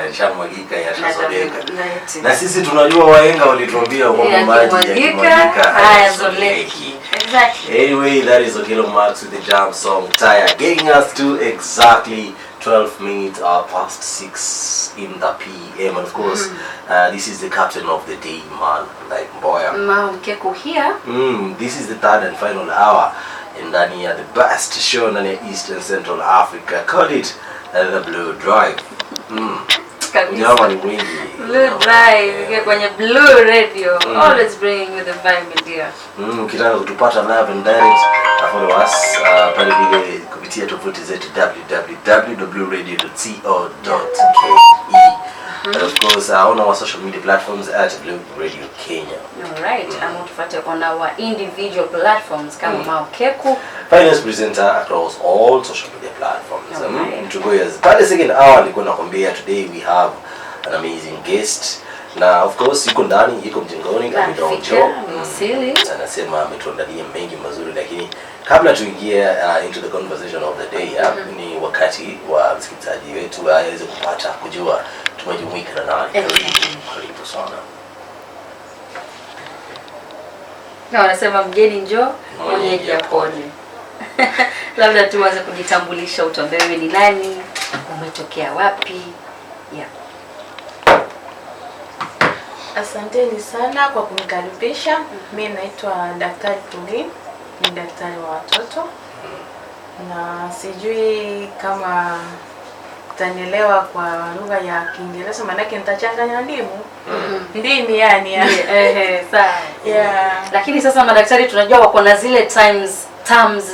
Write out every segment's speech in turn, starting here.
yashamwagika yashazoleka. Na sisi tunajua wahenga walituambia kwamba maji yakimwagika hayazoleki. Exactly. Anyway, that is Okelo Max with the jam song Tire, getting us to exactly 12 minutes past 6 in the PM. And of course, this is the captain of the day, man, like Mboya. Keko here. This is the third and final hour. And then here the best show in East and Central Africa. Call it the Blue Drive. Blue Drive, kwenye Blue Radio, always bringing you the vibe, dear. Ukitaka kutupata live and direct, follow us pale vile kupitia tovuti zetu www.blueradio.co.ke. And of course, on our social media platforms at Blue Radio Kenya. Alright, I'm going to follow on our individual platforms kama Maokeku. Finance presenter across all social media platforms. Pale second hour nilikuwa nakwambia today we have an amazing guest. Na of course yuko ndani, yuko mjengoni kama Donjo. Anasema ametuandalia mengi mazuri, lakini kabla tuingie into the conversation of the day, ni wakati wa msikilizaji wetu aweze kupata kujua tumejumuika na nani. Karibu sana. Na wanasema mgeni njoo, mwenyeji apone. Labda tuanze kujitambulisha, utuambie wewe ni nani, umetokea wapi? Asanteni sana kwa kunikaribisha. Mimi naitwa Daktari Pauline, ni daktari wa watoto. Na sijui kama utanielewa kwa lugha ya Kiingereza, maana yake nitachanganya ndimu. Ndimi yani. Sawa. Lakini sasa madaktari tunajua wako na zile terms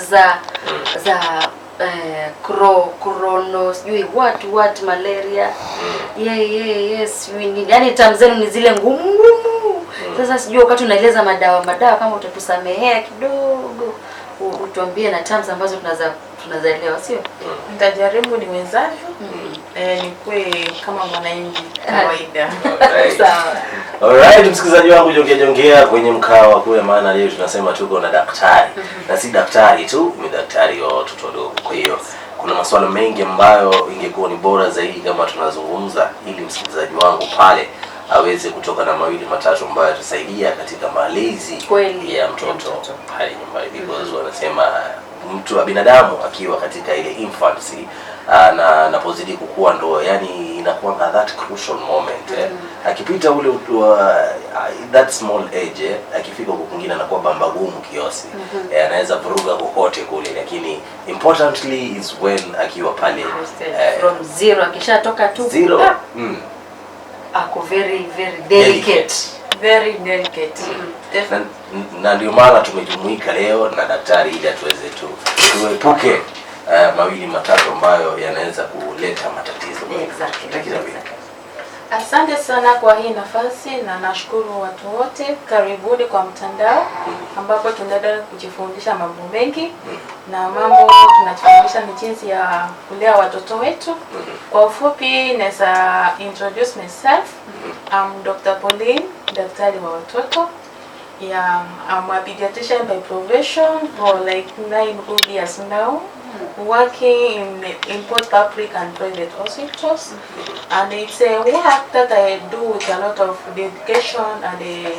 za chrono, sijui what malaria. Yes, yani terms zenu ni zile ngumu. Sasa sijui wakati unaeleza madawa kama utatusamehea kidogo, utuambie na terms ambazo tunazaelewa, sio? Nitajaribu niwezavyo. Nikuwe kama mwananchi kawaida. Sawa. Alright, msikilizaji wangu, jongea kwenye mkao wa kule, maana leo tunasema tuko na daktari. Na si daktari tu, ni daktari wa watoto wadogo. Kwa hiyo kuna masuala mengi ambayo ingekuwa ni bora zaidi kama tunazungumza, ili msikilizaji wangu pale aweze kutoka na mawili matatu ambayo yatusaidia katika malezi ya mtoto pale nyumbani. Because wanasema mtu wa binadamu akiwa katika ile infancy na anapozidi kukua ndo yani inakuwa that crucial moment. Akipita ule that small age, akifika huko kwingine anakuwa bamba gumu kiasi. Anaweza vuruga kokote kule, lakini importantly is when akiwa pale from zero, akishatoka tu zero. Ako very delicate. Very delicate. Na ndio maana tumejumuika leo na daktari ili atuweze tuepuke mawili matatu ambayo yanaweza kuleta matatizo. Exactly. Asante sana kwa hii nafasi na nashukuru watu wote. Karibuni kwa mtandao ambapo tunaendelea kujifundisha mambo mengi na mambo tunajifundisha ni jinsi ya kulea watoto wetu. Kwa ufupi naweza introduce myself. I'm Dr. Pauline, daktari wa watoto. I'm a pediatrician by profession for like 9 good years now. Working in both public and private hospitals, and it's a work that I do with a lot of dedication and a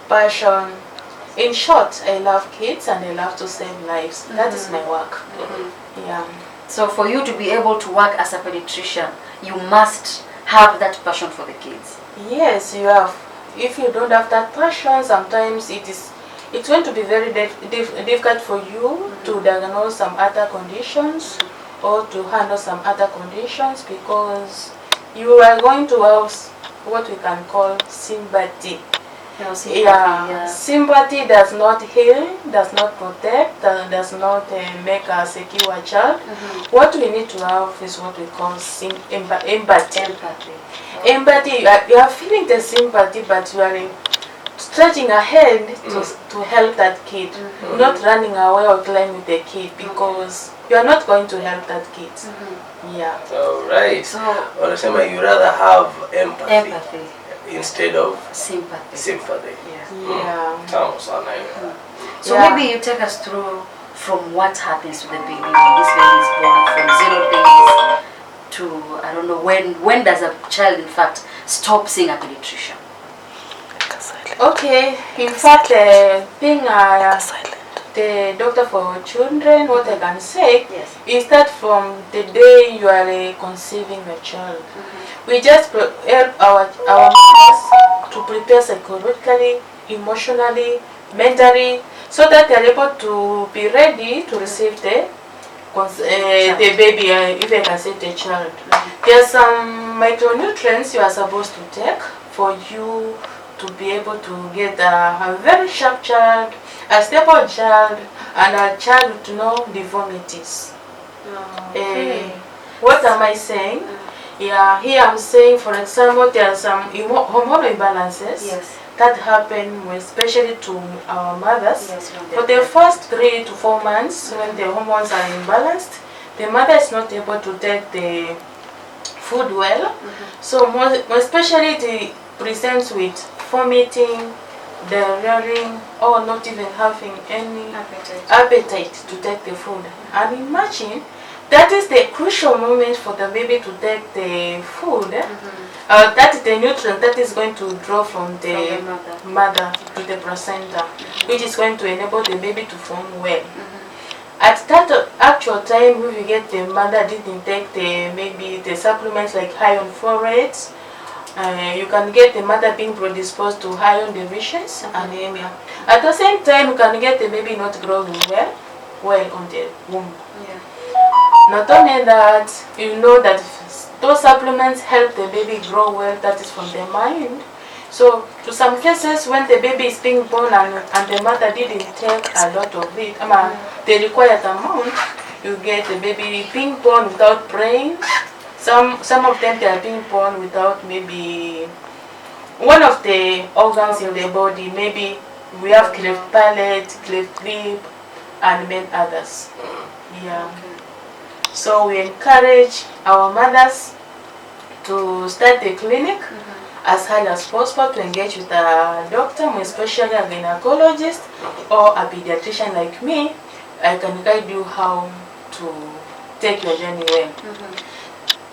passion. In short, I love kids and I love to save lives. That is my work. So for you to be able to work as a pediatrician, you must have that passion for the kids. Yes, you have. If you don't have that passion, sometimes it's going to be very difficult for you to diagnose some other conditions or to handle some other conditions, because you are going to have what we can call sympathy. Sympathy does not heal, does not protect, does not make a secure child. What we need to have is what we call empathy. Empathy, you are feeling the sympathy, but you are stretching ahead to help that kid, not running away or playing with the kid, because you are not going to help that kid. Alright. So you rather have empathy instead of sympathy. So maybe you take us through from what happens to the baby when this baby is born, from 0 days to to, I don't know, when does a child in fact stop seeing a pediatrician? Okay, in fact, being the doctor for children, what I can say is that from the day you are conceiving a child, we just help our mothers to prepare psychologically, emotionally, mentally, so that they are able to be ready to receive the baby, if I can say the child. There are some micronutrients you are supposed to take for you to be able to get a very sharp child, a stable child, and a child with no deformities. What am I saying? Yeah, here I'm saying, for example, there are some hormonal imbalances that happen, especially to our mothers. For the first 3 to 4 months, when the hormones are imbalanced, the mother is not able to take the food well. So especially it presents with vomiting, diarrhea, or not even having any appetite to take the food. And imagine that is the crucial moment for the baby to take the food. That is the nutrient that is going to draw from the mother to the placenta, which is going to enable the baby to form well. At that actual time, when we get the mother didn't take maybe the supplements like iron forates, you can get the mother being predisposed to iron deficiency, anemia. At the same time, you can get the baby not growing well on the womb. Not only that, you know that those supplements help the baby grow well, that is from the mind. So, to some cases, when the baby is being born and the mother didn't take a lot of it, the required amount, you get the baby being born without brain. Some of them, they are being born without maybe one of the organs in the body. Maybe we have cleft palate, cleft lip, and many others. So we encourage our mothers to start the clinic as high as possible, to engage with a doctor, especially a gynecologist or a pediatrician like me. I can guide you how to take your journey well.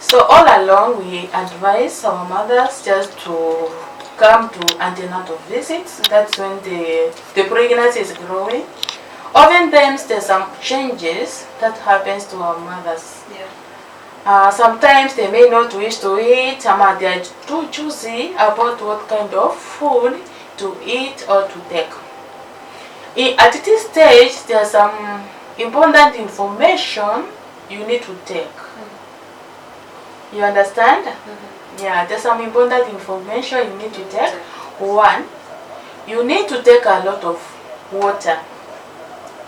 So all along, we advise our mothers just to come to antenatal visits. That's when the pregnancy is growing. Oftentimes, there's some changes that happens to our mothers. Sometimes they may not wish to eat, they are too choosy about what kind of food to eat or to take. At this stage, there's some important information you need to take. You understand? Yeah, there's some important information you need to take. One, you need to take a lot of water.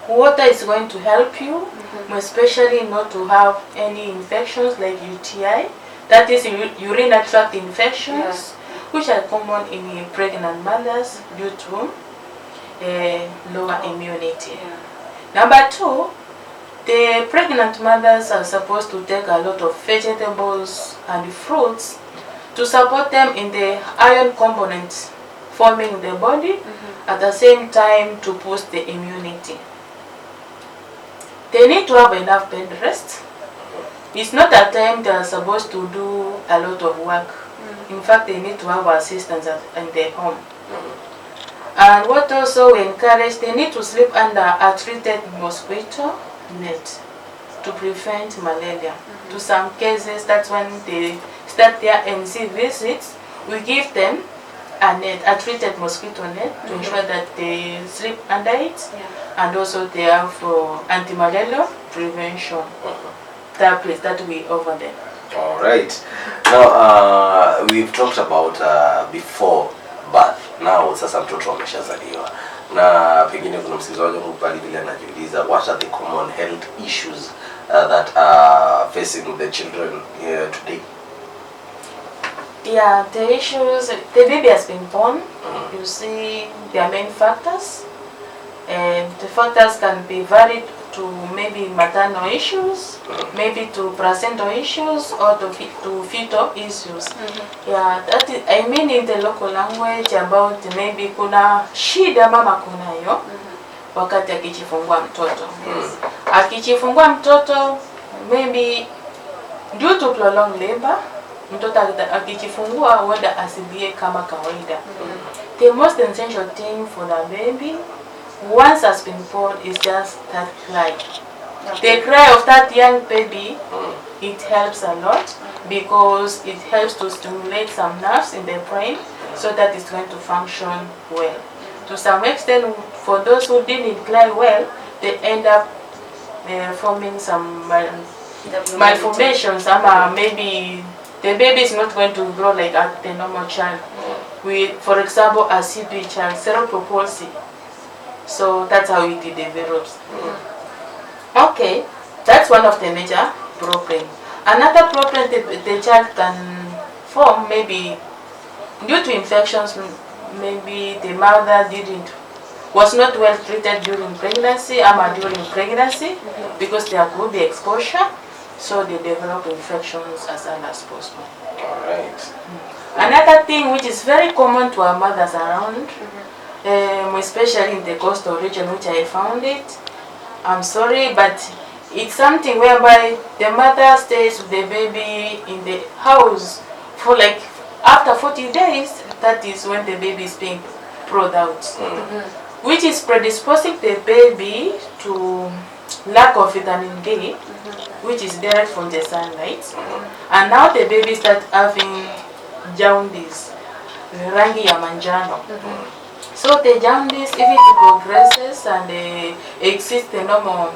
Water is going to help you, especially not to have any infections like UTI, that is urinary tract infections, which are common in pregnant mothers due to lower immunity. Number 2, the pregnant mothers are supposed to take a lot of vegetables and fruits to support them in the iron components forming the body, at the same time to boost the immunity. They need to have enough bed rest. It's not a time they are supposed to do a lot of work. In fact, they need to have assistance in their home. And what also we encourage, they need to sleep under a treated mosquito net to prevent malaria. To some cases, that's when they start their NC visits, we give them a net, a treated mosquito net, to ensure that they sleep under it, and also they have anti-malarial prevention tablets that we offer them. All right. Now we've talked about before birth. Now sasa mtoto ameshazaliwa, na pengine kuna msikilizaji wangu pale vile anajiuliza, what are the common health issues that are facing the children here today? Yeah, the issues, the baby has been born. You see, there are many factors, and the factors can be varied to maybe maternal issues, maybe to placental issues, or to fetal issues. Yeah, that is, I mean in the local language about maybe kuna shida mama kunayo wakati akijifungua mtoto. Akijifungua mtoto, maybe due to prolonged labor, mtoto akijifungua huenda asilie kama kawaida. The most essential thing for the baby, once has been born, is just that cry. The cry of that young baby, it helps a lot because it helps to stimulate some nerves in the brain so that it's going to function well. To some extent, for those who didn't cry well, they end up forming some malformations. Maybe the baby is not going to grow like the normal child. For example, a CP child, cerebral palsy. So that's how it develops. Okay, that's one of the major problems. Another problem the child can form, maybe due to infections, maybe the mother was not well treated during pregnancy because there could be exposure, so they develop infections as early as possible. Alright. Another thing which is very common to our mothers around, especially in the coastal region, which I found it, I'm sorry, but it's something whereby the mother stays with the baby in the house for like after 40 days, that is when the baby is being brought out, which is predisposing the baby to lack of vitamin D, which is direct from the sunlight, and now the baby starts having jaundice, rangi ya manjano. So the jaundice, if it progresses and exceeds the normal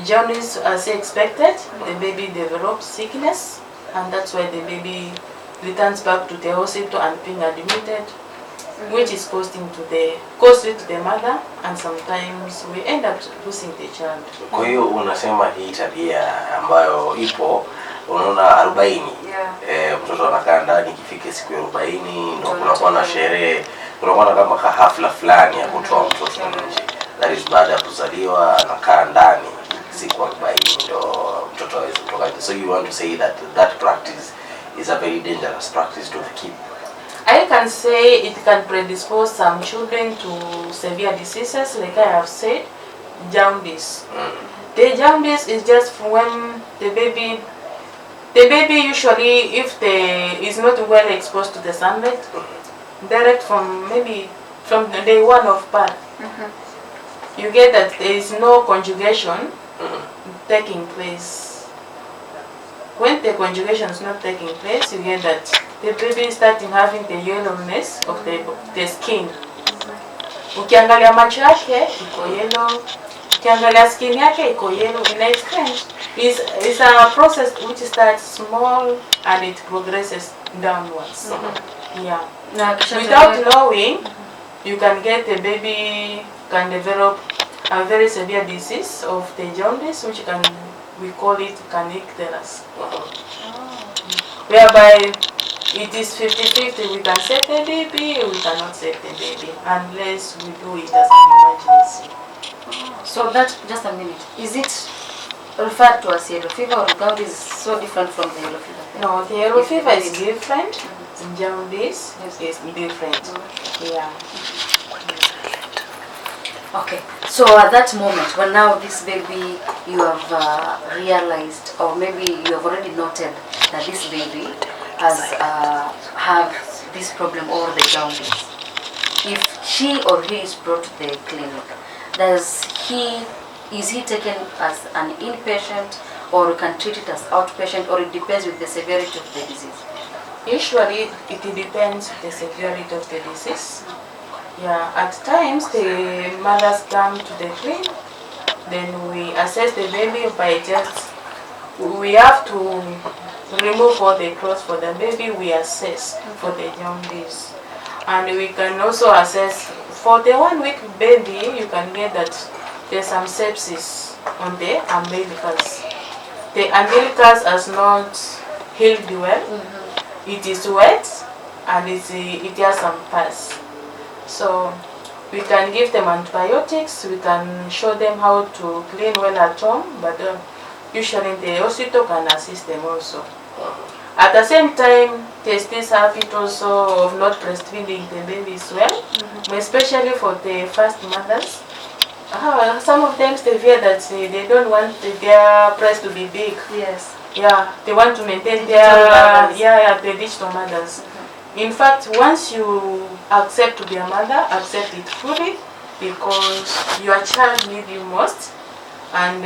jaundice as expected, the baby develops sickness, and that's why the baby returns back to the hospital and being admitted, which is costly to the mother, and sometimes we end up losing the child. Kwa hiyo unasema hii tabia ambayo ipo, unaona 40, mtoto anakaa ndani, ikifika siku ya 40 ndio kunakuwa na sherehe, kunakuwa na kama hafla fulani ya kutoa mtoto nje. That is baada ya kuzaliwa anakaa ndani siku 40 ndio mtoto aweze kutoka. So you want to say that that practice is a very dangerous practice to keep? I can say it can predispose some children to severe diseases, like I have said, jaundice. The jaundice is just when the baby usually, if is not well exposed to the sunlight, direct from maybe from the day one of birth, you get that there is no conjugation taking place. When the conjugation is not taking place, you get that the baby is starting having the yellowness of the skin. Ukiangalia macho yake iko yellow, ukiangalia skin yake iko yellow. In exchange, is a process which starts small and it progresses downwards. Yeah. Without knowing, you can get the baby can develop a very severe disease of the jaundice, which we call it canicterus, whereby it is 50-50. We can save the baby, we cannot save the baby unless we do it as an emergency. So that, just a minute, is it referred to as yellow fever, or jaundice is so different from the yellow fever? No, the yellow fever is different. Jaundice is different. Yeah. Okay, so at that moment, when now this baby, you have realized, or maybe you have already noted that this baby has have this problem or the jaundice, if she or he is brought to the clinic, is he taken as an inpatient, or you can treat it as outpatient, or it depends with the severity of the disease? Usually it depends on the severity of the disease. Yeah, at times the mothers come to the clinic, then we assess the baby by we have to remove all the clothes for the baby, we assess for the jaundice. And we can also assess for the 1-week baby, you can get that there's some sepsis on the umbilicus. The umbilicus has not healed well, it is wet and it has some pus. So we can give them antibiotics, we can show them how to clean well at home, but usually the hospital can assist them also. At the same time, there's this habit also of not breastfeeding the babies well, especially for the first mothers. Some of them they fear that they don't want their breast to be big. Yes. they want to maintain their digital mothers. In fact, once you accept to be a mother, accept it fully, because your child needs you most, and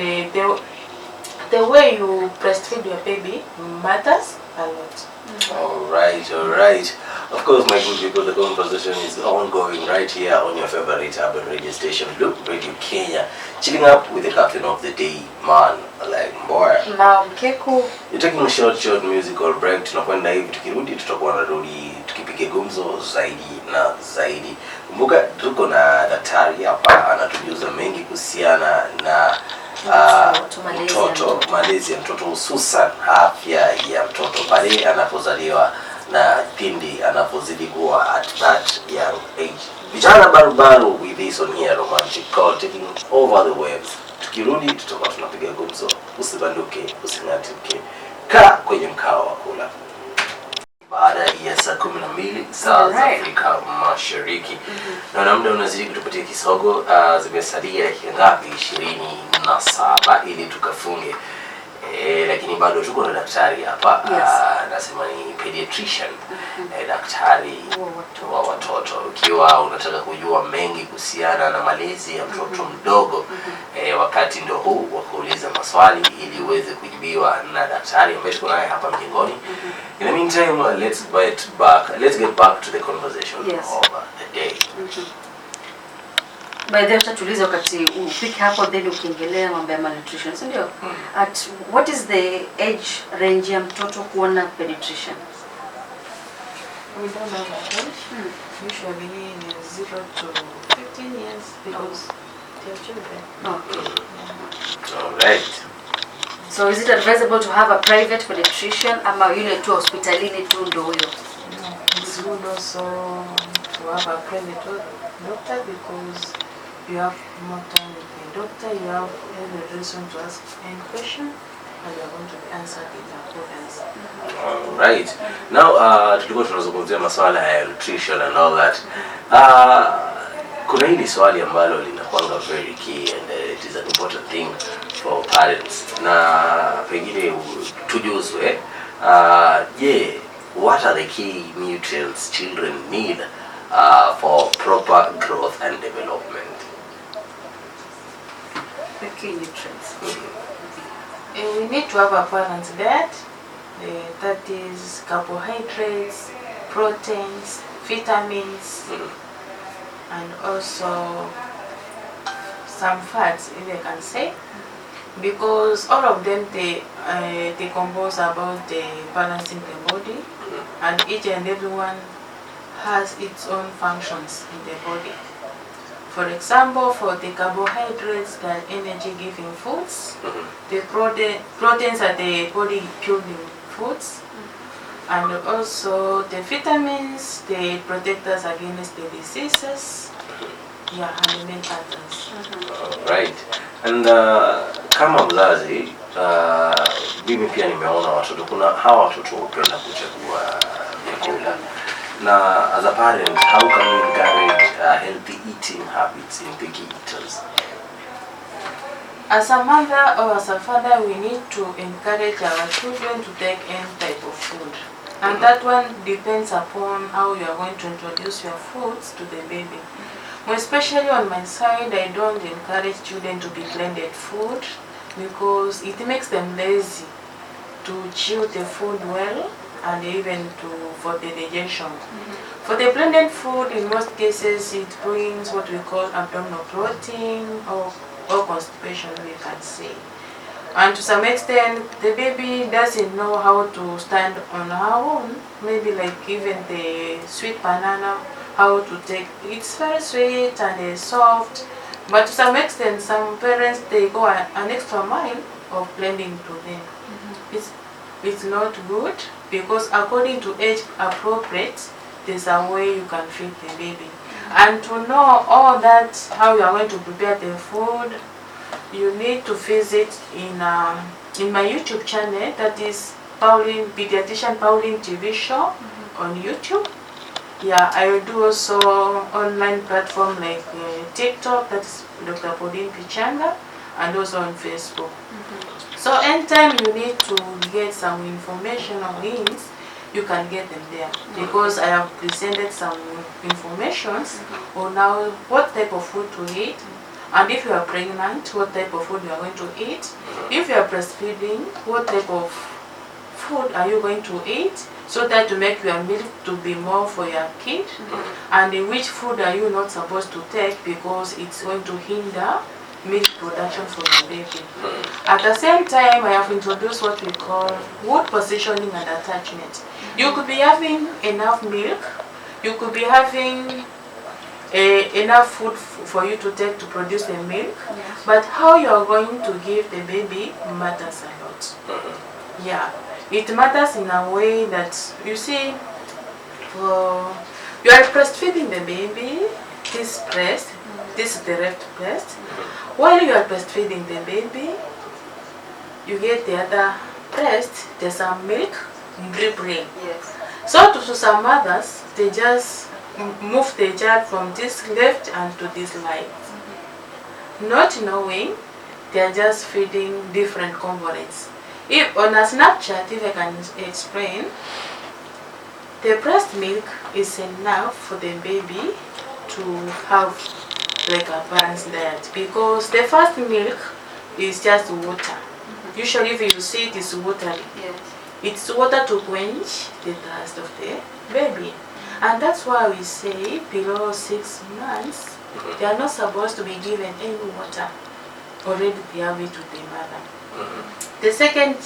the way you breastfeed your baby matters a lot. All right. Of course, my good people, the conversation is ongoing right here on your favorite urban radio station, Loop Radio Kenya. Chilling up with the captain of the day, man, like boy. Na Mkeku. You're taking a short musical break. Tunakwenda hivi, tukirudi tutakuwa narudi tukipiga gumzo zaidi na zaidi. Kumbuka tuko na daktari hapa anatujuza mengi kuhusiana na mtoto, malezi ya mtoto, hususan afya ya mtoto pale anapozaliwa na pindi anapozidi kuwa at that young age. Vijana barubaru with this on here romantic call taking over the waves. Tukirudi tutakuwa tunapiga gumzo. Usibanduke, using'atuke. Kaa kwenye mkao wa kula. Baada ya saa 12 saa za Afrika Mashariki. Na muda unazidi kutupatia kisogo. Zimesalia ngapi? 27 ili tukafunge. Lakini bado tuko na daktari hapa. Nasema ni pediatrician. Daktari wa watoto. Ukiwa unataka kujua mengi kuhusiana na malezi ya mtoto mdogo, wakati ndio huu wa kuuliza maswali ili uweze kujibiwa na daktari ambaye tuko naye hapa mjengoni. In the meantime, let's get back to the conversation of the day. By the way, tutauliza wakati upike hapo, then ukiengelea mambo ya malnutrition, si ndio? At what is the age range ya mtoto kuona pediatrician? We don't have an age. Usually 0 to 15 years because they're children. All right. So is it advisable to have a private pediatrician ama yule tu hospitalini tu ndio huyo? No, it's good also to have a private doctor because you have more time with the doctor, you have every reason to ask any question and you are going to be answered in accordance. All right. Now, tulikuwa tunazungumzia masuala ya nutrition and all that. Kuna hili swali ambalo linakuanga very key and it is an important thing for parents. Na pengine tujuzwe, what are the key nutrients children need for proper growth and development? The key nutrients. We need to have a balanced diet. That is carbohydrates, proteins, vitamins, and also some fats, if I can say, because all of them they compose about the balancing the body, and each and every one has its own functions in the body. For example, for the carbohydrates, they are energy-giving foods. The proteins are the body-building foods. And also the vitamins, they protect us against the diseases. Yeah, and many others. Right. And kama mzazi, mimi pia nimeona watoto, kuna hawa watoto hupenda kuchagua vyakula. Na as a parent, how can we encourage healthy eating habits in picky eaters? As a mother or as a father, we need to encourage our children to take any type of food. And that one depends upon how you are going to introduce your foods to the baby. Especially on my side, I don't encourage children to be blended food because it makes them lazy to chew the food well and even for the digestion. For the blended food, in most cases, it brings what we call abdominal bloating or constipation, we can say. And to some extent, the baby doesn't know how to stand on her own. Maybe like even the sweet banana, how to take. It's very sweet and soft. But to some extent, some parents, they go an extra mile of blending to them. It's not good because according to age appropriate, there's a way you can feed the baby. And to know all that, how you are going to prepare the food, you need to visit in my YouTube channel, that is Pediatrician Pauline TV show on YouTube. Yeah, I will do also online platform like TikTok, that is Dr. Pauline Pichanga, and also on Facebook. So anytime you need to get some information on hints, you can get them there, because I have presented some informations on now what type of food to eat, and if you are pregnant, what type of food you are going to eat. If you are breastfeeding, what type of food are you going to eat, so that to make your milk to be more for your kid, and in which food are you not supposed to take because it's going to hinder milk production for your baby. At the same time, I have introduced what we call wood positioning and attachment. You could be having enough milk, you could be having enough food for you to take to produce the milk, but how you are going to give the baby matters a lot. Yeah, it matters in a way that, you see, you are breastfeeding the baby, this breast, this is the left breast. While you are breastfeeding the baby, you get the other breast, there's some milk dribbling. Yes. So to some mothers, they just move the child from this left and to this right, not knowing they are just feeding different components. If on a Snapchat, if I can explain, the breast milk is enough for the baby to have like a balanced diet, because the first milk is just water. Usually if you see it is watery. Yes. It's water to quench the thirst of the baby. And that's why we say below 6 months, they are not supposed to be given any water. Already they have it with the mother. The second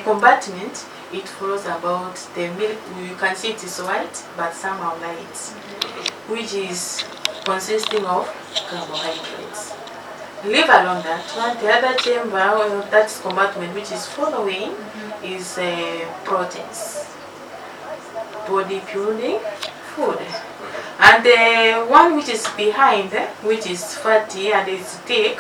compartment, it follows about the milk. You can see it is white, but somehow light, which is consisting of carbohydrates. Leave alone that one. The other chamber, that compartment which is following, is proteins, body building food. And the one which is behind, which is fatty and is thick,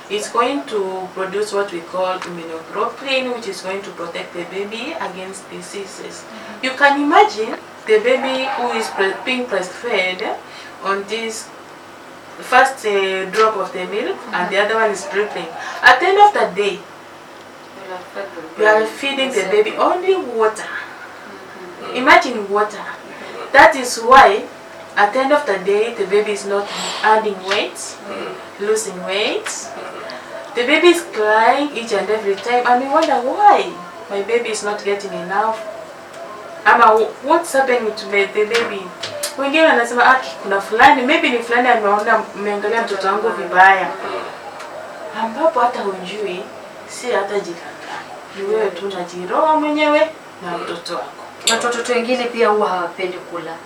is going to produce what we call immunoglobulin, which is going to protect the baby against diseases. You can imagine the baby who is being breastfed on this first drop of the milk, and the other one is dripping. At the end of the day, you are feeding the baby only water. Imagine water. That is why at the end of the day, the baby is not adding weight, losing weight. The baby is crying each and every time, and we wonder why my baby is not getting enough. What's happening to the baby? Wengine wanasema kuna fulani, maybe ni fulani ameangalia mtoto wangu vibaya, ambapo hata hujui, si hata jikaka, ni wewe tu unajiroa mwenyewe na mtoto wako. Watoto wengine pia huwa hawapendi kula,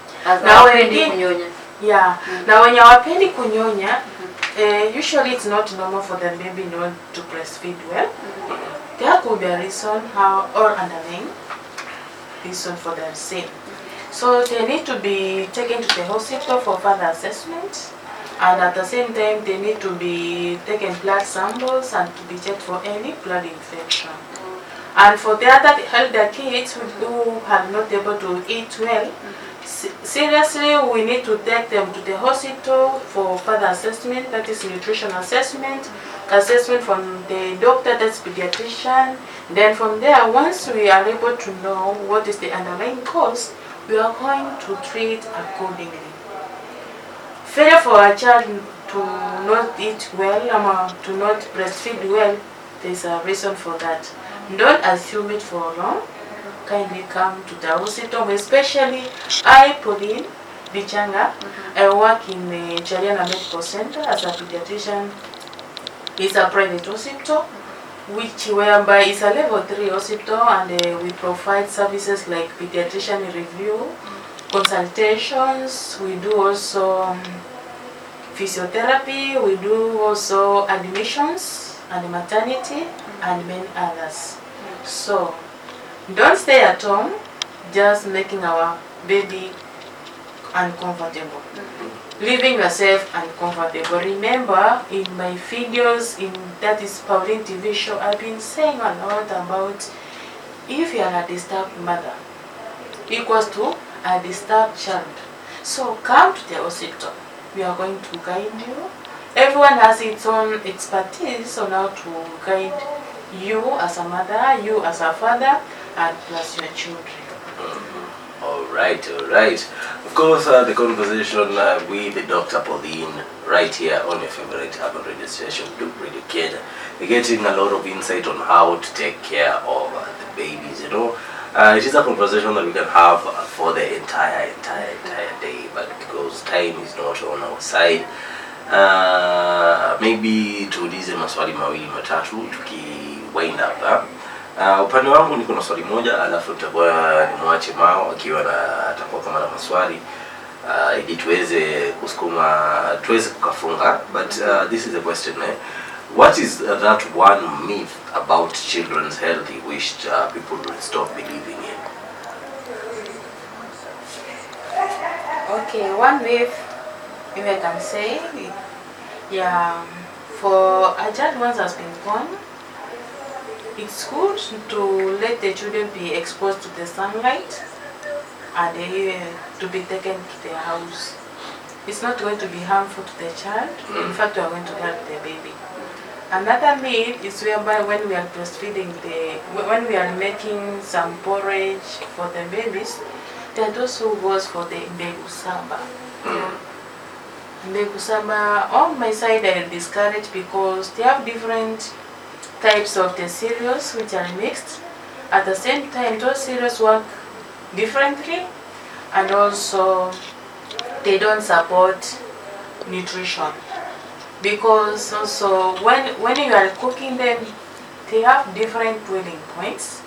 na hawapendi kunyonya. Yeah, na wenye hawapendi kunyonya, usually it's not normal for the baby not to breastfeed well. There could be a reason or underlying reason for the same. So they need to be taken to the hospital for further assessment, and at the same time they need to be taken blood samples and to be checked for any blood infection. And for the other elder kids who are not able to eat well, seriously, we need to take them to the hospital for further assessment, that is nutrition assessment from the doctor, that's pediatrician. Then from there, once we are able to know what is the underlying cause, we are going to treat accordingly. Failure for a child to not eat well, to not breastfeed well, there's a reason for that. Don't assume it for long. Kindly come to the hospital, especially I, Pauline Bichanga, I work in the Chariana Medical Center as a pediatrician. It's a private hospital, whereby it's a level 3 hospital, and we provide services like pediatrician review, consultations. We do also physiotherapy. We do also admissions and maternity and many others. So don't stay at home just making our baby uncomfortable, leaving yourself uncomfortable. Remember, in my videos, that is Pauline TV show, I've been saying a lot about if you are a disturbed mother equals to a disturbed child. So come to the hospital. We are going to guide you. Everyone has its own expertise on how to guide you as a mother, you as a father, and plus your children. All right. Of course, the conversation with Dr. Pauline right here on your favorite urban radio station, Loop Radio Kenya. We're getting a lot of insight on how to take care of the babies. It is a conversation that we can have for the entire day, but because time is not on our side, maybe tuulize maswali mawili matatu tuki wind up. Upande wangu niko na swali moja, alafu tutakuwa nimwache Mao akiwa atakuwa kama na maswali ili tuweze kukafunga. But this is a question. What is that one myth about children's health you wish people would stop believing in? Okay, one myth if I can say, yeah, for a child once has been born, it's good to let the children be exposed to the sunlight and to be taken to their house. It's not going to be harmful to the child. In fact, we are going to help the baby. Another myth is whereby when we are breastfeeding, when we are making some porridge for the babies, there are those who goes for the mbegu saba. Mbegu saba, on my side I discourage because they have different types of the cereals which are mixed. At the same time, those cereals work differently, and also they don't support nutrition, because also when you are cooking them, they have different boiling points.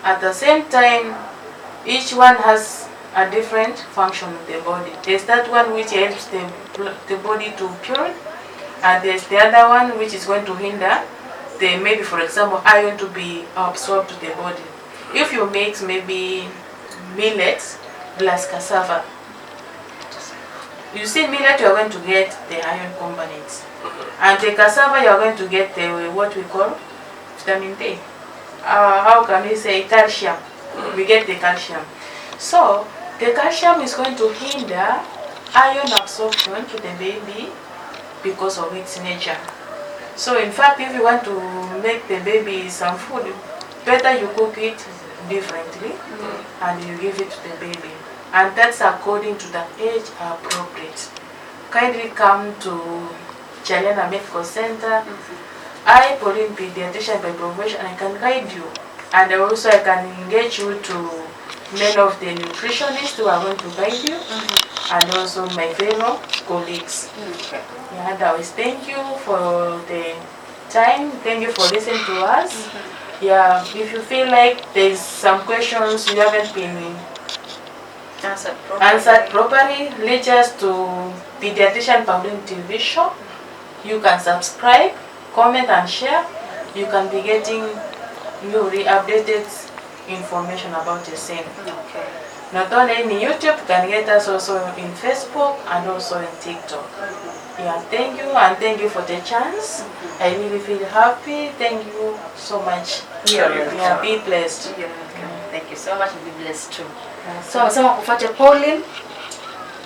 At the same time, each one has a different function of the body. There's that one which helps the body to pure, and there's the other one which is going to hinder maybe for example iron to be absorbed to the body. If you mix maybe millet plus cassava, you see millet you are going to get the iron components, and the cassava you are going to get the what we call vitamin D. How can we say calcium? We get the calcium. So the calcium is going to hinder iron absorption to the baby because of its nature. So in fact, if you want to make the baby some food, better you cook it differently and you give it to the baby. And that's according to the age appropriate. Kindly come to Chalena Medical Center. I, Pauline, pediatrician by profession, I can guide you. And also I can engage you to many of the nutritionists who are going to guide you, and also my fellow colleagues. Yeah, otherwise, thank you for the time. Thank you for listening to us. Yeah, if you feel like there's some questions you haven't been answered properly, reach us to Pediatrician Pauline TV show. You can subscribe, comment and share. You can be getting newly updated information about the same. Not only in YouTube, you can get us also in Facebook and also in TikTok. Yeah, thank you, and thank you for the chance. I really feel happy. Thank you so much. Yeah, be blessed. Thank you so much, and be blessed too. So wasema kufuate Pauline,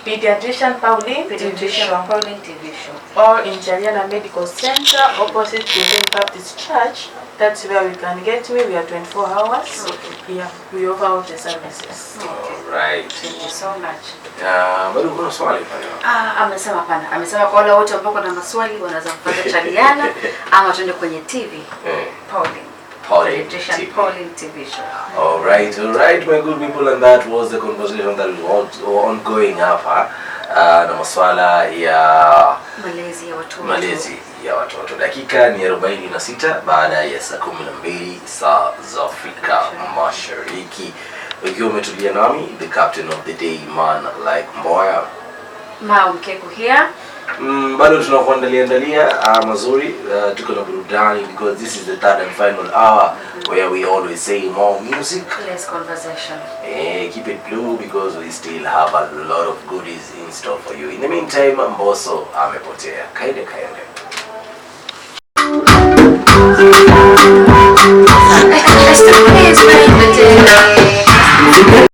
Pediatrician Pauline TV show. Pauline TV show. Or in Chaliana Medical Center, opposite the Baptist Church. That's where we can get me. We are 24 hours. Yeah, we offer all the services. Alright. Thank you so much. Bado kuna swali pale. Amesema pana. Amesema kwa wale wote ambao kuna maswali wanaweza kupata Chaliana ama tuende kwenye TV. Pauline TV show. Alright, my good people, and that was the conversation that was ongoing hapa na maswala ya malezi ya watoto. Dakika ni 46 baada ya saa 12 saa za Afrika Mashariki. Ukiwa umetulia nami, the captain of the day, man like Mboya. Mao Mkeko here. Bado tunakuandalia mazuri, tuko na burudani because this is the third and final hour where we always say more music, less conversation. Keep it blue because we still have a lot of goodies in store for you. In the meantime, Mbosso amepotea. Kaende.